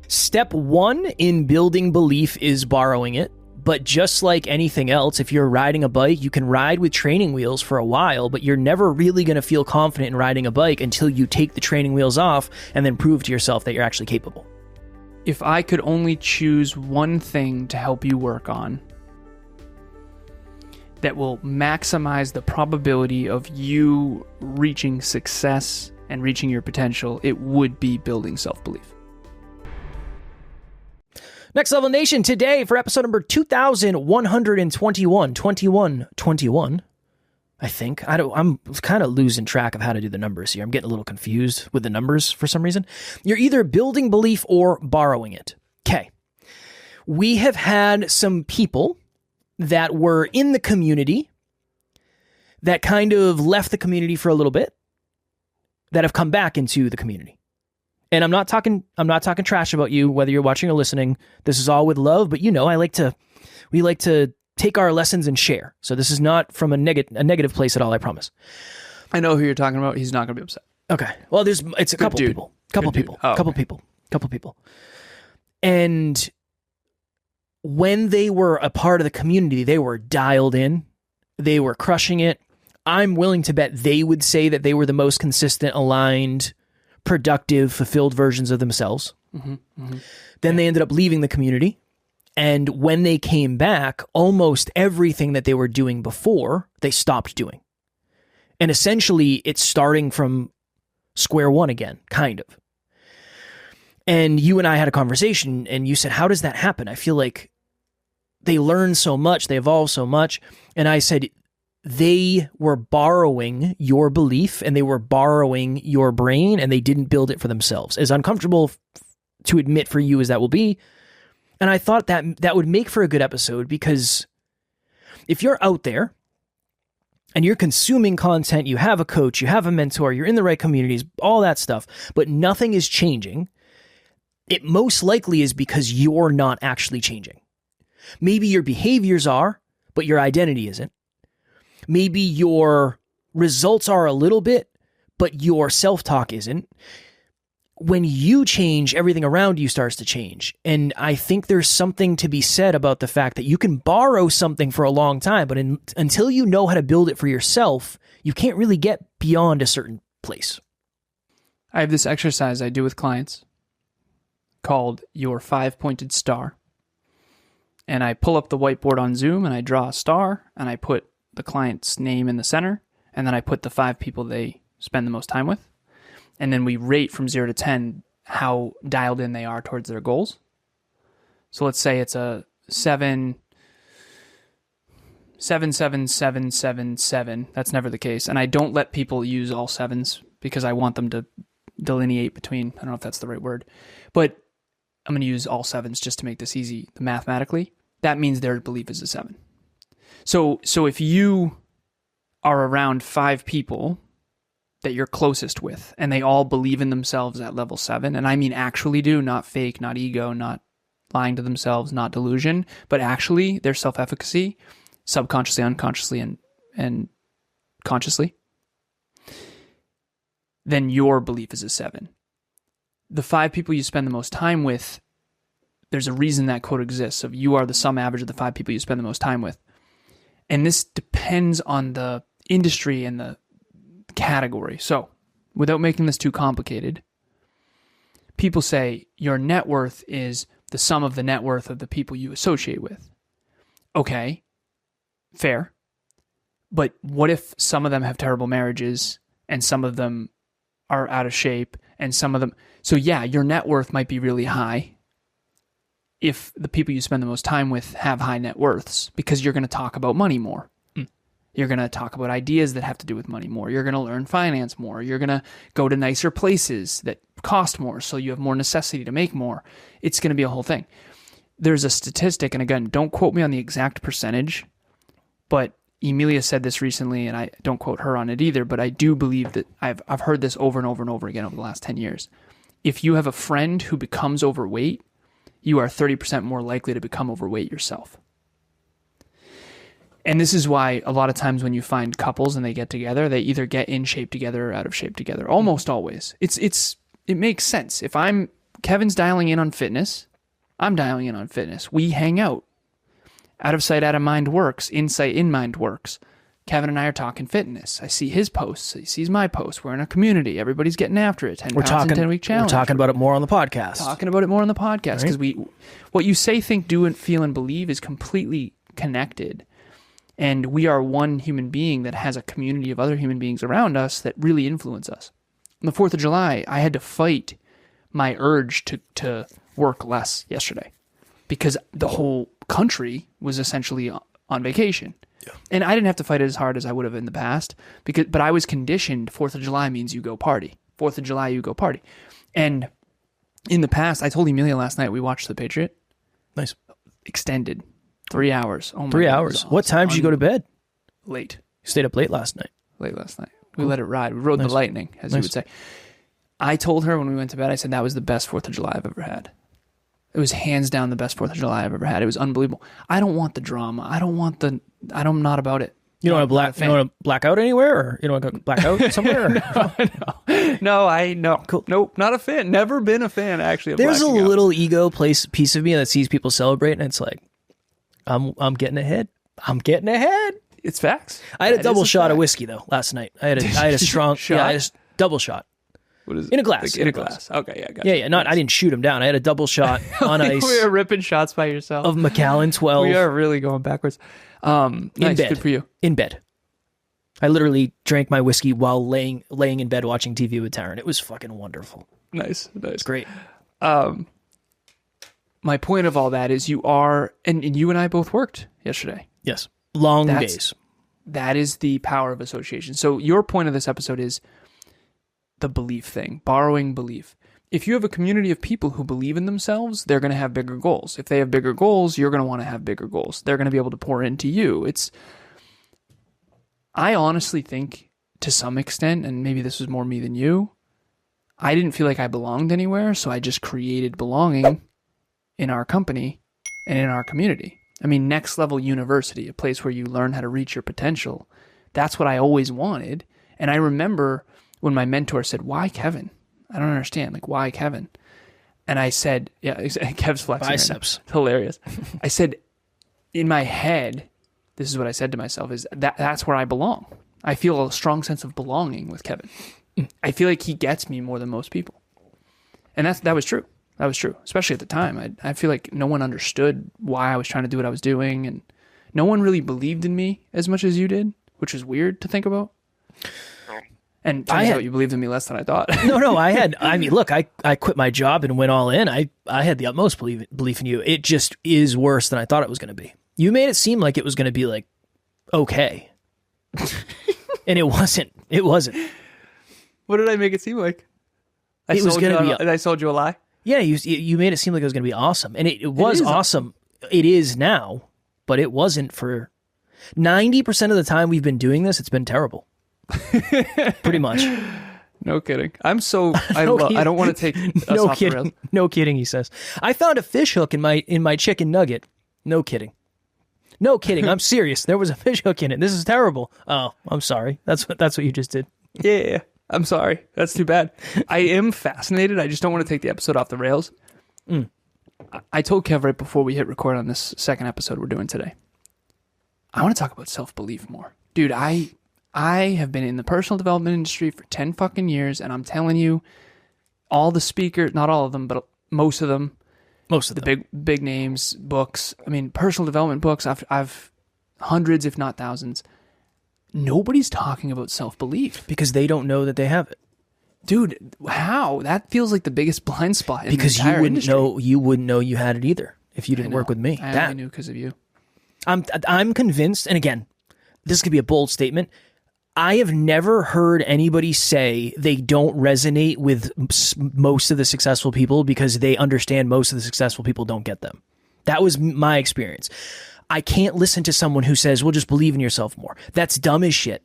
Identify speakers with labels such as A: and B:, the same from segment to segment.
A: Step one in building belief is borrowing it. But just like anything else, if you're riding a bike, you can ride with training wheels for a while, but you're never really going to feel confident in riding a bike until you take the training wheels off and then prove to yourself that you're actually capable.
B: If I could only choose one thing to help you work on that will maximize the probability of you reaching success and reaching your potential, it would be building self-belief.
A: Next Level Nation, today for episode number 2121, I think. I'm kind of losing track of how to do the numbers here. I'm getting a little confused with the numbers for some reason. You're either building belief or borrowing it. Okay. We have had some people that were in the community that kind of left the community for a little bit that have come back into the community. And I'm not talking trash about you, whether you're watching or listening. This is all with love, but we like to take our lessons and share. So this is not from a negative place at all, I promise.
B: I know who you're talking about. He's not going to be upset.
A: Okay. Well, it's a couple people. Couple people. And when they were a part of the community, they were dialed in. They were crushing it. I'm willing to bet they would say that they were the most consistent, aligned, productive, fulfilled versions of themselves. Then they ended up leaving the community. And when they came back, almost everything that they were doing before, they stopped doing. And essentially, it's starting from square one again, kind of. And you and I had a conversation, and you said, how does that happen? I feel like they learn so much, they evolve so much. And I said, they were borrowing your belief and they were borrowing your brain and they didn't build it for themselves. As uncomfortable to admit for you as that will be. And I thought that would make for a good episode, because if you're out there and you're consuming content, you have a coach, you have a mentor, you're in the right communities, all that stuff, but nothing is changing, it most likely is because you're not actually changing. Maybe your behaviors are, but your identity isn't. Maybe your results are a little bit, but your self-talk isn't. When you change, everything around you starts to change. And I think there's something to be said about the fact that you can borrow something for a long time, but until you know how to build it for yourself, you can't really get beyond a certain place.
B: I have this exercise I do with clients called your 5-pointed star. And I pull up the whiteboard on Zoom and I draw a star and I put the client's name in the center, and then I put the 5 people they spend the most time with. And then we rate from 0 to 10 how dialed in they are towards their goals. So let's say it's a 7, 7, 7, 7, 7, 7. That's never the case. And I don't let people use all 7s because I want them to delineate between, I don't know if that's the right word, but I'm going to use all 7s just to make this easy mathematically. That means their belief is a 7. So if you are around 5 people that you're closest with, and they all believe in themselves at level 7, and I mean actually do, not fake, not ego, not lying to themselves, not delusion, but actually their self-efficacy, subconsciously, unconsciously, and consciously, then your belief is a 7. The 5 people you spend the most time with, there's a reason that quote exists of you are the sum average of the 5 people you spend the most time with. And this depends on the industry and the category. So, without making this too complicated, people say your net worth is the sum of the net worth of the people you associate with. Okay, fair. But what if some of them have terrible marriages and some of them are out of shape and some of them... So yeah, your net worth might be really high if the people you spend the most time with have high net worths, because you're going to talk about money more. You're going to talk about ideas that have to do with money more. You're going to learn finance more. You're going to go to nicer places that cost more, so you have more necessity to make more. It's going to be a whole thing. There's a statistic, and again, don't quote me on the exact percentage, but Emilia said this recently, and I don't quote her on it either, but I do believe that I've heard this over and over and over again over the last 10 years. If you have a friend who becomes overweight, you are 30% more likely to become overweight yourself. And this is why a lot of times when you find couples and they get together, they either get in shape together or out of shape together. Almost always. It makes sense. If I'm Kevin's dialing in on fitness. I'm dialing in on fitness. We hang out. Out of sight, out of mind works. Insight, in mind works. Kevin and I are talking fitness. I see his posts. He sees my posts. We're in a community. Everybody's getting after it. 10 pounds in 10-week challenge.
A: We're talking about it more on the podcast.
B: Talking about it more on the podcast. Because what you say, think, do, and feel, and believe is completely connected. And we are one human being that has a community of other human beings around us that really influence us. On the 4th of July, I had to fight my urge to work less yesterday because the whole country was essentially on vacation. Yeah. And I didn't have to fight it as hard as I would have in the past, but I was conditioned 4th of July means you go party. 4th of July, you go party. And in the past, I told Emilia last night, we watched The Patriot.
A: Nice.
B: Extended. 3 hours. Oh my
A: 3 hours. Awesome. What time did you go to bed?
B: Late.
A: You stayed up late last night.
B: Late last night. We let it ride. We rode the lightning, as you would say. I told her when we went to bed, I said that was the best 4th of July I've ever had. It was hands down the best 4th of July I've ever had. It was unbelievable. I don't want the drama. I'm not about it.
A: You don't want to black out anywhere, or you don't want to black out somewhere?
B: No. Cool. Nope, not a fan. Never been a fan, actually.
A: There's a little ego piece of me that sees people celebrate, and it's like, I'm getting ahead. I'm getting ahead.
B: It's facts.
A: I had a double shot of whiskey though last night. I had a strong shot. Yeah, I had a double shot.
B: What is it?
A: In a glass.
B: Like in a glass. Okay, yeah, gotcha.
A: Yeah. I didn't shoot him down. I had a double shot on ice.
B: We were ripping shots by yourself.
A: Of Macallan 12.
B: We are really going backwards. Nice.
A: In bed.
B: Good for you.
A: In bed. I literally drank my whiskey while laying in bed watching TV with Taryn. It was fucking wonderful.
B: Nice.
A: It's great.
B: My point of all that is you are, and you and I both worked yesterday.
A: Yes. Long days.
B: That is the power of association. So your point of this episode is the belief thing, borrowing belief. If you have a community of people who believe in themselves, they're going to have bigger goals. If they have bigger goals, you're going to want to have bigger goals. They're going to be able to pour into you. I honestly think to some extent, and maybe this was more me than you, I didn't feel like I belonged anywhere, so I just created belonging in our company and in our community. I mean, Next Level University, a place where you learn how to reach your potential. That's what I always wanted. And I remember when my mentor said, "Why Kevin? I don't understand. Like, why Kevin?" And I said, yeah, Kev's flexing.
A: Biceps.
B: Right, hilarious. I said, in my head, this is what I said to myself, is that's where I belong. I feel a strong sense of belonging with Kevin. I feel like he gets me more than most people. And that was true. That was true, especially at the time. I feel like no one understood why I was trying to do what I was doing, and no one really believed in me as much as you did, which was weird to think about. And turns out you believed in me less than I thought.
A: No, look, I quit my job and went all in. I had the utmost belief in you. It just is worse than I thought it was going to be. You made it seem like it was going to be like, okay. And it wasn't. It wasn't.
B: What did I make it seem like? I sold you a lie?
A: Yeah, you made it seem like it was going to be awesome. And it was awesome. It is now, but it wasn't for 90% of the time we've been doing this. It's been terrible. Pretty much.
B: No kidding. I don't want to take us off the rails.
A: No kidding, he says. I found a fish hook in my chicken nugget. No kidding. No kidding. I'm serious. There was a fish hook in it. This is terrible. Oh, I'm sorry. That's what you just did.
B: Yeah. I'm sorry. That's too bad. I am fascinated. I just don't want to take the episode off the rails. I told Kev right before we hit record on this second episode we're doing today, I want to talk about self-belief more. Dude, I have been in the personal development industry for 10 fucking years, and I'm telling you, all the speakers, not all of them, but most of them, big names, books, I mean, personal development books, I've hundreds, if not thousands. Nobody's talking about self-belief.
A: Because they don't know that they have it.
B: Dude, how? That feels like the biggest blind spot in
A: because
B: the entire industry.
A: You wouldn't know you had it either if you didn't work with me.
B: I only knew because of you.
A: I'm convinced, and again, this could be a bold statement, I have never heard anybody say they don't resonate with most of the successful people because they understand most of the successful people don't get them. That was my experience. I can't listen to someone who says, well, just believe in yourself more. That's dumb as shit.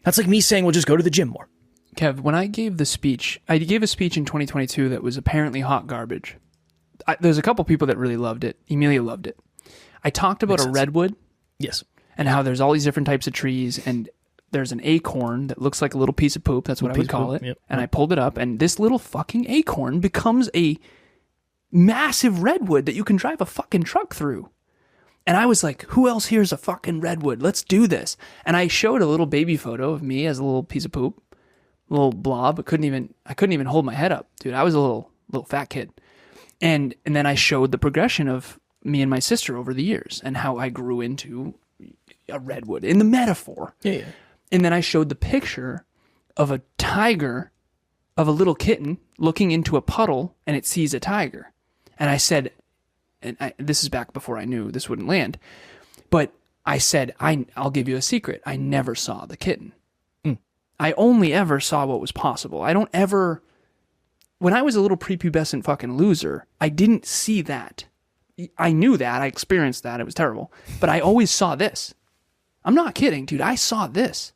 A: That's like me saying, well, just go to the gym more.
B: Kev, when I gave a speech in 2022 that was apparently hot garbage. There's a couple people that really loved it. Emilia loved it. I talked about a redwood.
A: Yes.
B: And how there's all these different types of trees, and there's an acorn that looks like a little piece of poop. That's what I would call it. Yep. And I pulled it up, and this little fucking acorn becomes a massive redwood that you can drive a fucking truck through. And I was like, who else here is a fucking redwood? Let's do this. And I showed a little baby photo of me as a little piece of poop, a little blob. I couldn't even hold my head up, dude. I was a little fat kid. And then I showed the progression of me and my sister over the years and how I grew into a redwood in the metaphor.
A: Yeah.
B: And then I showed the picture of a tiger, of a little kitten looking into a puddle, and it sees a tiger. And I said, this is back before I knew this wouldn't land, but I said, I'll give you a secret. I never saw the kitten. I only ever saw what was possible. When I was a little prepubescent fucking loser, I didn't see that. I knew that. I experienced that. It was terrible. But I always saw this. I'm not kidding, dude. I saw this.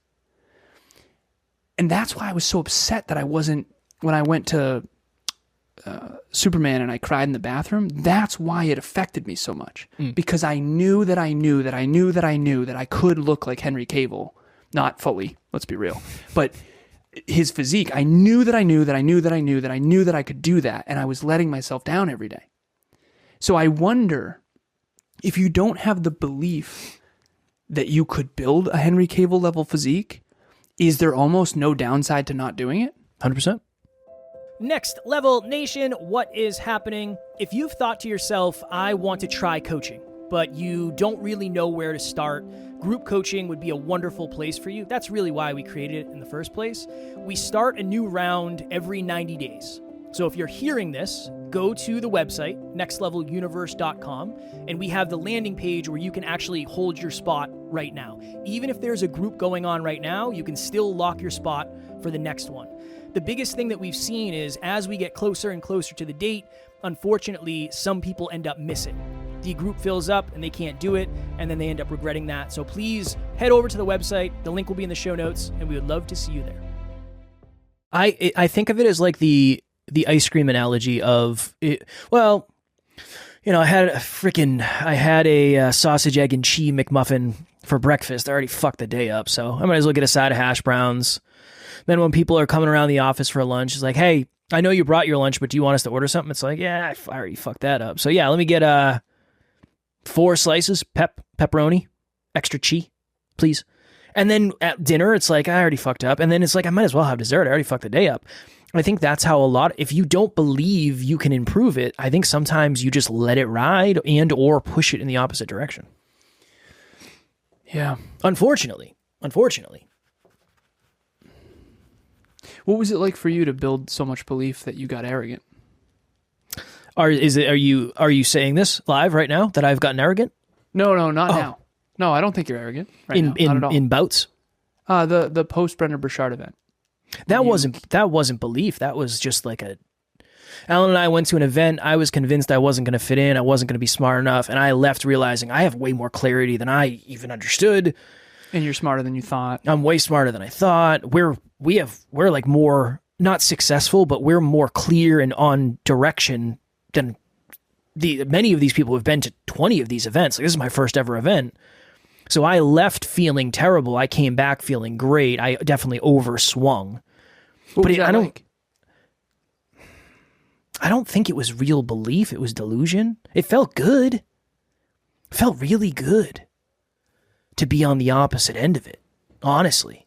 B: And that's why I was so upset that I wasn't, when I went to Superman and I cried in the bathroom, that's why it affected me so much. Because I knew that I could look like Henry Cavill. Not fully, let's be real. But his physique, I knew that I could do that. And I was letting myself down every day. So I wonder if you don't have the belief that you could build a Henry Cavill level physique, is there almost no downside to not doing it?
A: 100%. Next Level Nation, what is happening? If you've thought to yourself, I want to try coaching, but you don't really know where to start, group coaching would be a wonderful place for you. That's really why we created it in the first place. We start a new round every 90 days. So if you're hearing this, go to the website, nextleveluniverse.com, and we have the landing page where you can actually hold your spot right now. Even if there's a group going on right now, you can still lock your spot for the next one. The biggest thing that we've seen is as we get closer and closer to the date, unfortunately, some people end up missing. The group fills up and they can't do it, and then they end up regretting that. So please head over to the website. The link will be in the show notes, and we would love to see you there. I think of it as like the ice cream analogy of it. Well, you know, I had a sausage, egg, and cheese McMuffin for breakfast. I already fucked the day up, so I might as well get a side of hash browns. Then when people are coming around the office for lunch, it's like, hey, I know you brought your lunch, but do you want us to order something? It's like, yeah, I already fucked that up. So yeah, let me get 4 slices, pepperoni, extra cheese, please. And then at dinner, it's like, I already fucked up. And then it's like, I might as well have dessert. I already fucked the day up. I think that's how if you don't believe you can improve it, I think sometimes you just let it ride and or push it in the opposite direction.
B: Yeah.
A: Unfortunately.
B: What was it like for you to build so much belief that you got arrogant?
A: Are you saying this live right now that I've gotten arrogant?
B: No, not now. No, I don't think you're arrogant right now. Not at all.
A: In bouts?
B: The post Brendan Burchard event.
A: That wasn't belief. That was just like Alan and I went to an event. I was convinced I wasn't going to fit in. I wasn't going to be smart enough. And I left realizing I have way more clarity than I even understood.
B: And you're smarter than you thought.
A: I'm way smarter than I thought. We're like more, not successful, but we're more clear and on direction than many of these people who have been to 20 of these events. Like, this is my first ever event. So I left feeling terrible. I came back feeling great. I definitely overswung. I don't think it was real belief. It was delusion. It felt good. It felt really good to be on the opposite end of it. Honestly.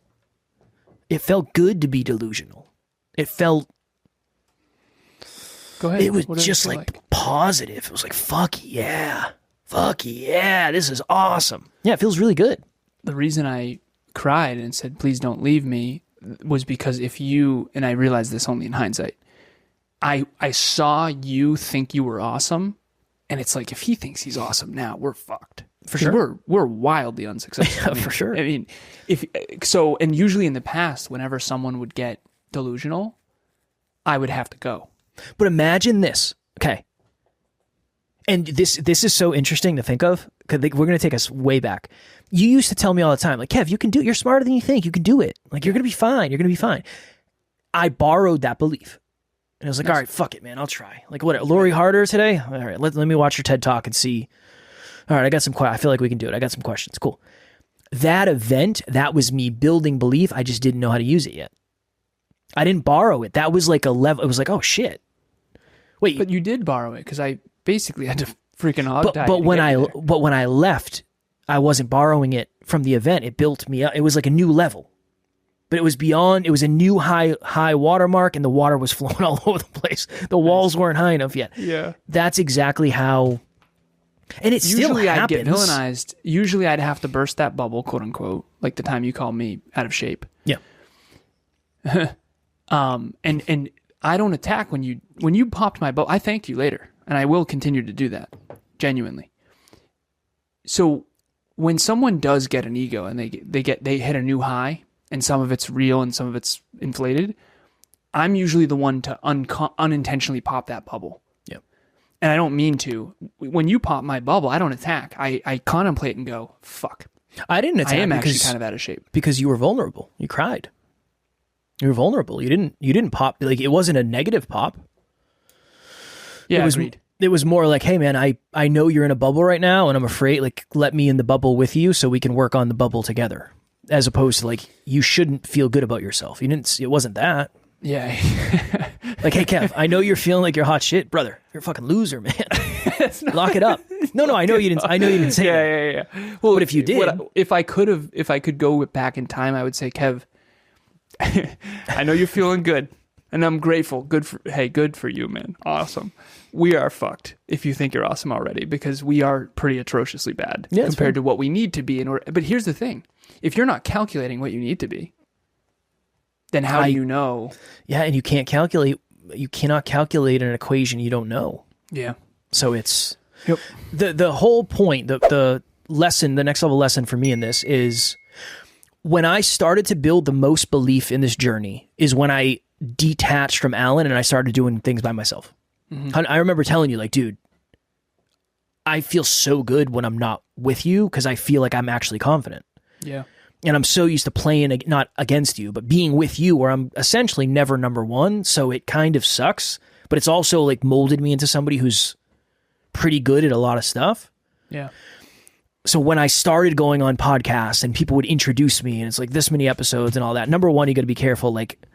A: It felt good to be delusional. It felt...
B: Go ahead.
A: It was just like positive. It was like, fuck yeah. Fuck yeah. This is awesome. Yeah, it feels really good.
B: The reason I cried and said, please don't leave me, was because if you, and I realized this only in hindsight, I saw you think you were awesome, and it's like, if he thinks he's awesome now, we're fucked.
A: For sure.
B: We're wildly unsuccessful.
A: Yeah, for sure.
B: I mean, and usually in the past, whenever someone would get delusional, I would have to go.
A: But imagine this, okay? And this is so interesting to think of, because we're going to take us way back. You used to tell me all the time, like, Kev, you can do it. You're smarter than you think. You can do it. Like, you're going to be fine. You're going to be fine. I borrowed that belief. And I was like, all right, fuck it, man. I'll try. Like, what, Lori Harder today? All right, let me watch your TED Talk and see. All right, I feel like we can do it. I got some questions. Cool. That event, that was me building belief. I just didn't know how to use it yet. I didn't borrow it. That was like a level. It was like, oh, shit. Wait,
B: but you did borrow it because I basically had to freaking hog tie.
A: But when I left, I wasn't borrowing it from the event. It built me up. It was like a new level, but it was beyond. It was a new high watermark, and the water was flowing all over the place. The walls weren't high enough yet.
B: Yeah,
A: that's exactly how. And it still happens.
B: I'd get villainized. Usually I'd have to burst that bubble, quote unquote, like the time you called me out of shape.
A: Yeah.
B: And I don't attack when you popped my bubble. I thanked you later, and I will continue to do that, genuinely. So when someone does get an ego and they hit a new high, and some of it's real and some of it's inflated, I'm usually the one to unintentionally pop that bubble. And I don't mean to. When you pop my bubble, I don't attack. I contemplate and go, fuck.
A: I didn't attack.
B: I am actually kind of out of shape.
A: Because you were vulnerable. You cried. You were vulnerable. You didn't pop. Like, it wasn't a negative pop.
B: Yeah, agreed.
A: It was more like, hey man, I know you're in a bubble right now and I'm afraid, like, let me in the bubble with you so we can work on the bubble together. As opposed to like, you shouldn't feel good about yourself. It wasn't that.
B: Yeah.
A: Like, hey, Kev, I know you're feeling like you're hot shit, brother. You're a fucking loser, man. Lock it up. No, I know you didn't. I know you didn't say that.
B: Yeah. Well,
A: but if you did,
B: if I could go back in time, I would say, Kev, I know you're feeling good, and I'm grateful. Good for you, man. Awesome. We are fucked if you think you're awesome already, because we are pretty atrociously bad compared to what we need to be in order. But here's the thing: if you're not calculating what you need to be, then how do you know? Yeah,
A: and you can't calculate. You cannot calculate an equation you don't know.
B: Yeah.
A: So it's the whole point. The lesson, the next level lesson for me in this is when I started to build the most belief in this journey is when I detached from Alan and I started doing things by myself. Mm-hmm. I remember telling you, like, dude, I feel so good when I'm not with you because I feel like I'm actually confident.
B: Yeah.
A: And I'm so used to playing, not against you, but being with you where I'm essentially never number one. So it kind of sucks, but it's also like molded me into somebody who's pretty good at a lot of stuff.
B: Yeah.
A: So when I started going on podcasts and people would introduce me and it's like this many episodes and all that, number one, you got to be careful. Like,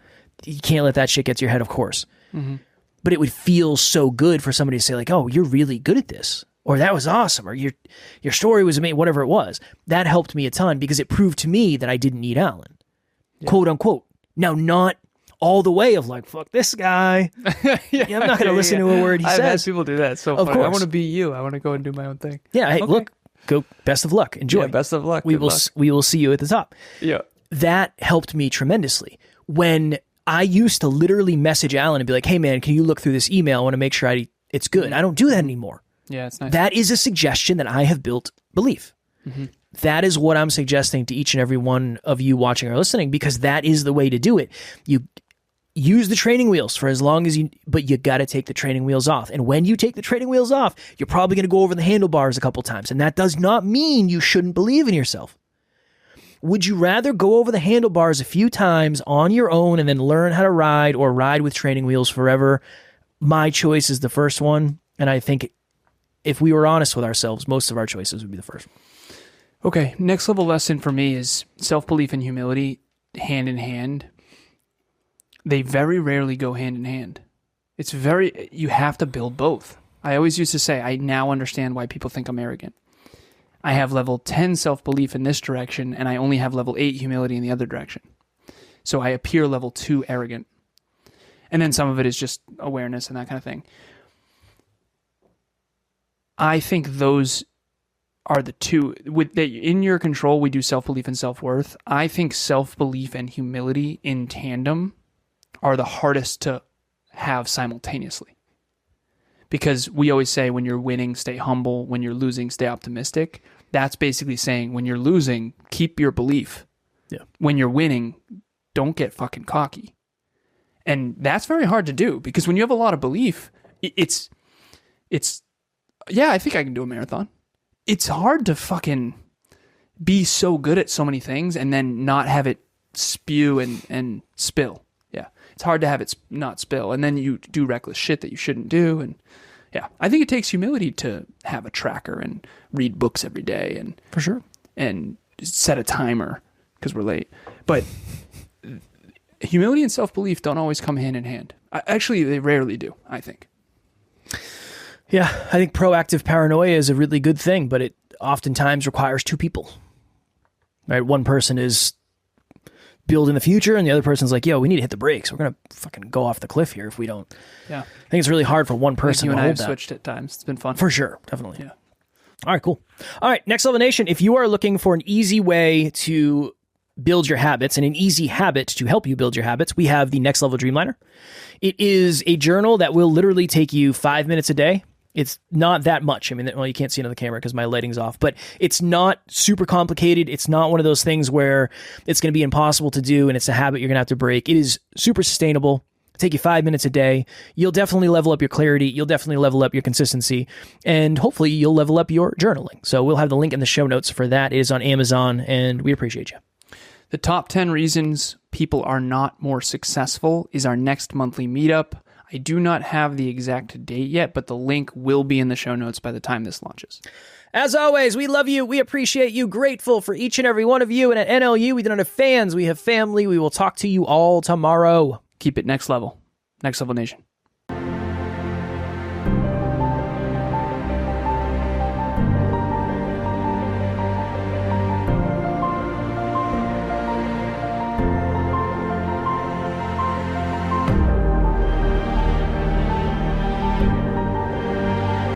A: you can't let that shit get to your head, of course. Mm-hmm. But it would feel so good for somebody to say like, oh, you're really good at this. Or that was awesome, or your story was amazing, whatever it was. That helped me a ton because it proved to me that I didn't need Alan, quote unquote. Now, not all the way of like, fuck this guy. I'm not going to listen to a word he says.
B: I've had people do that. So
A: of
B: funny.
A: course.
B: I want to be you. I want to go and do my own thing.
A: Yeah, hey, look, go. Best of luck. Enjoy.
B: Yeah, best of luck.
A: We will see you at the top.
B: Yeah,
A: that helped me tremendously. When I used to literally message Alan and be like, hey man, can you look through this email? I want to make sure it's good. Mm-hmm. I don't do that anymore.
B: Yeah, it's nice.
A: That is a suggestion that I have built belief. Mm-hmm. That is what I'm suggesting to each and every one of you watching or listening, because that is the way to do it. You use the training wheels for as long as but you got to take the training wheels off. And when you take the training wheels off, you're probably going to go over the handlebars a couple times. And that does not mean you shouldn't believe in yourself. Would you rather go over the handlebars a few times on your own and then learn how to ride, or ride with training wheels forever? My choice is the first one. And I think if we were honest with ourselves, most of our choices would be the first one.
B: Okay, next level lesson for me is self-belief and humility hand in hand. They very rarely go hand in hand. You have to build both. I always used to say, I now understand why people think I'm arrogant. I have level 10 self-belief in this direction, and I only have level 8 humility in the other direction. So I appear level 2 arrogant. And then some of it is just awareness and that kind of thing. I think those are the two. In your control, we do self-belief and self-worth. I think self-belief and humility in tandem are the hardest to have simultaneously. Because we always say, when you're winning, stay humble. When you're losing, stay optimistic. That's basically saying, when you're losing, keep your belief.
A: Yeah. When
B: you're winning, don't get fucking cocky. And that's very hard to do, because when you have a lot of belief, it's yeah, I think I can do a marathon. It's hard to fucking be so good at so many things and then not have it spew and spill. Yeah. It's hard to have it not spill. And then you do reckless shit that you shouldn't do. And yeah, I think it takes humility to have a tracker and read books every day. And
A: for sure.
B: And set a timer because we're late. But humility and self-belief don't always come hand in hand. Actually, they rarely do, I think.
A: Yeah, I think proactive paranoia is a really good thing, but it oftentimes requires two people. Right? One person is building the future, and the other person's like, yo, we need to hit the brakes. We're going to fucking go off the cliff here if we don't.
B: Yeah.
A: I think it's really hard for one person to hold that. You and I have
B: switched at times. It's been fun.
A: For sure. Definitely. Yeah. All right, cool. All right, Next Level Nation, if you are looking for an easy way to build your habits and an easy habit to help you build your habits, we have the Next Level Dreamliner. It is a journal that will literally take you 5 minutes a day. It's not that much. I mean, well, you can't see it on the camera because my lighting's off, but it's not super complicated. It's not one of those things where it's going to be impossible to do and it's a habit you're going to have to break. It is super sustainable. It'll take you 5 minutes a day. You'll definitely level up your clarity. You'll definitely level up your consistency, and hopefully you'll level up your journaling. So we'll have the link in the show notes for that. It is on Amazon, and we appreciate you.
B: The top 10 reasons people are not more successful is our next monthly meetup. I do not have the exact date yet, but the link will be in the show notes by the time this launches.
A: As always, we love you. We appreciate you. Grateful for each and every one of you. And at NLU, we don't have fans. We have family. We will talk to you all tomorrow.
B: Keep it next level. Next Level Nation.